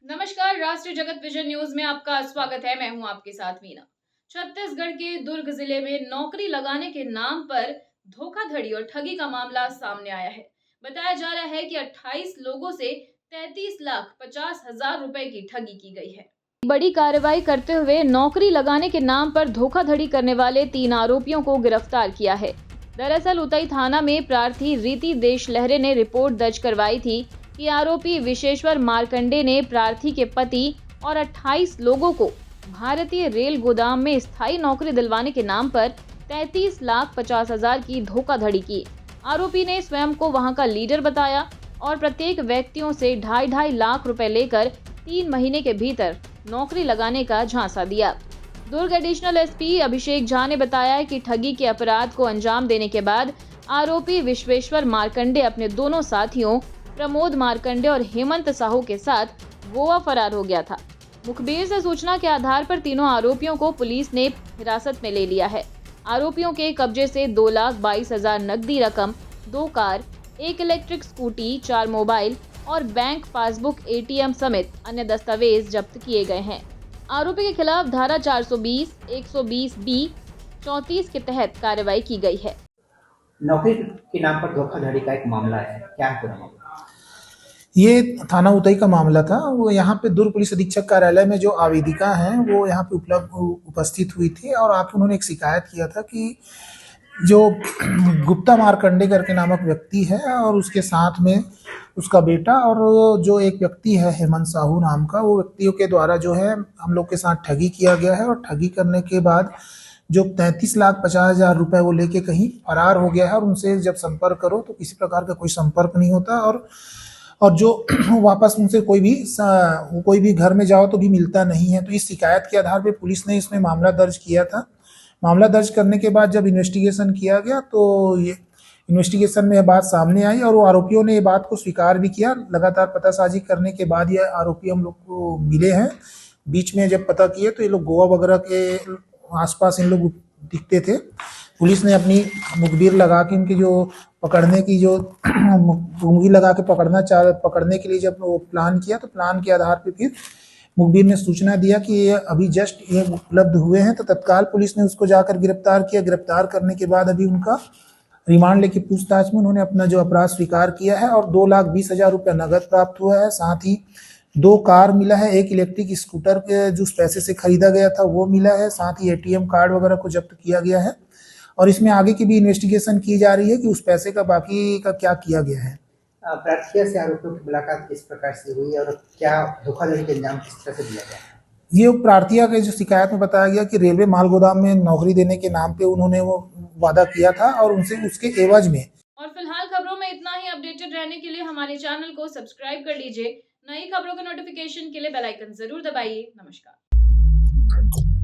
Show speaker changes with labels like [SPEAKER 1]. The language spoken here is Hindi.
[SPEAKER 1] नमस्कार, राष्ट्रीय जगत विजन न्यूज में आपका स्वागत है। मैं हूं आपके साथ मीना। छत्तीसगढ़ के दुर्ग जिले में नौकरी लगाने के नाम पर धोखाधड़ी और ठगी का मामला सामने आया है। बताया जा रहा है कि 28 लोगों से 33,50,000 रुपए की ठगी की गई है। बड़ी कार्रवाई करते हुए नौकरी लगाने के नाम पर धोखाधड़ी करने वाले 3 आरोपियों को गिरफ्तार किया है। दरअसल उतई थाना में प्रार्थी रीति देश लहरे ने रिपोर्ट दर्ज करवाई थी कि आरोपी विशेश्वर मार्कंडे ने प्रार्थी के पति और 28 लोगों को भारतीय रेल गोदाम में स्थायी नौकरी दिलवाने के नाम पर 33,50,000 की धोखाधड़ी की। आरोपी ने स्वयं को वहां का लीडर बताया और प्रत्येक व्यक्तियों से 2.5 लाख रुपए लेकर 3 महीने के भीतर नौकरी लगाने का झांसा दिया। दुर्ग एडिशनल एसपी अभिषेक झा ने बताया कि ठगी के अपराध को अंजाम देने के बाद आरोपी विश्वेश्वर मार्कंडे अपने दोनों साथियों प्रमोद मार्कंडे और हेमंत साहू के साथ गोवा फरार हो गया था। मुखबिर से सूचना के आधार पर तीनों आरोपियों को पुलिस ने हिरासत में ले लिया है। आरोपियों के कब्जे से 2,22,000 नकदी रकम, 2 कार, 1 इलेक्ट्रिक स्कूटी, 4 मोबाइल और बैंक पासबुक, एटीएम समेत अन्य दस्तावेज जब्त किए गए हैं। आरोपी के खिलाफ धारा 420, 120B, 34 के तहत कार्रवाई की गई है।
[SPEAKER 2] नौकरी के नाम पर धोखाधड़ी का एक मामला है, क्या है पूरा मामला?
[SPEAKER 3] ये थाना उतई का मामला था। वो यहाँ पे दुर्ग पुलिस अधीक्षक कार्यालय में जो आवेदिका हैं वो यहाँ पे उपस्थित हुई थी और आके उन्होंने एक शिकायत किया था कि जो गुप्ता मार्कंडे करके नामक व्यक्ति है और उसके साथ में उसका बेटा और जो एक व्यक्ति है हेमंत साहू नाम का, वो व्यक्तियों के द्वारा जो है हम लोग के साथ ठगी किया गया है और ठगी करने के बाद जो 33,50,000 रुपए वो लेके कहीं फरार हो गया है और उनसे जब संपर्क करो तो किसी प्रकार का कोई संपर्क नहीं होता और जो वापस उनसे कोई भी घर में जाओ तो भी मिलता नहीं है। तो इस शिकायत के आधार पे पुलिस ने इसमें मामला दर्ज किया था। मामला दर्ज करने के बाद जब इन्वेस्टिगेशन किया गया तो ये इन्वेस्टिगेशन में यह बात सामने आई और वो आरोपियों ने ये बात को स्वीकार भी किया। लगातार पतासाजी करने के बाद ये आरोपी हम लोग को मिले हैं। बीच में जब पता किए तो ये लोग गोवा वगैरह के आसपास इन लोग दिखते थे। पुलिस ने अपनी मुखबिर लगा के इनकी जो पकड़ने की जो मुंगी लगा के पकड़ने के लिए जब वो प्लान किया तो प्लान के आधार पे फिर मुखबिर ने सूचना दिया कि ये अभी जस्ट ये उपलब्ध हुए हैं, तो तत्काल पुलिस ने उसको जाकर गिरफ्तार किया। गिरफ्तार करने के बाद अभी उनका रिमांड लेके पूछताछ में उन्होंने अपना जो अपराध स्वीकार किया है और 2,20,000 रुपये नगद प्राप्त हुआ है। साथ ही 2 कार मिला है, 1 इलेक्ट्रिक स्कूटर के जो पैसे से खरीदा गया था वो मिला है, साथ ही एटीएम कार्ड वगैरह को जब्त किया गया है और इसमें आगे की भी इन्वेस्टिगेशन की जा रही है कि उस पैसे का बाकी का क्या किया गया है।
[SPEAKER 2] प्रार्थियों से आरोपियों की मुलाकात किस प्रकार से हुई और क्या धोखाधड़ी के अंजाम किस तरह से दिया गया?
[SPEAKER 3] ये प्रार्थिया के जो शिकायत में बताया गया कि रेलवे माल गोदाम में नौकरी देने के नाम पे उन्होंने वो वादा किया था और उनसे उसके एवज में।
[SPEAKER 1] और फिलहाल खबरों में इतना ही। अपडेटेड रहने के लिए हमारे चैनल को सब्सक्राइब कर लीजिए। नई खबरों के नोटिफिकेशन के लिए बेल आइकन जरूर दबाइए। नमस्कार।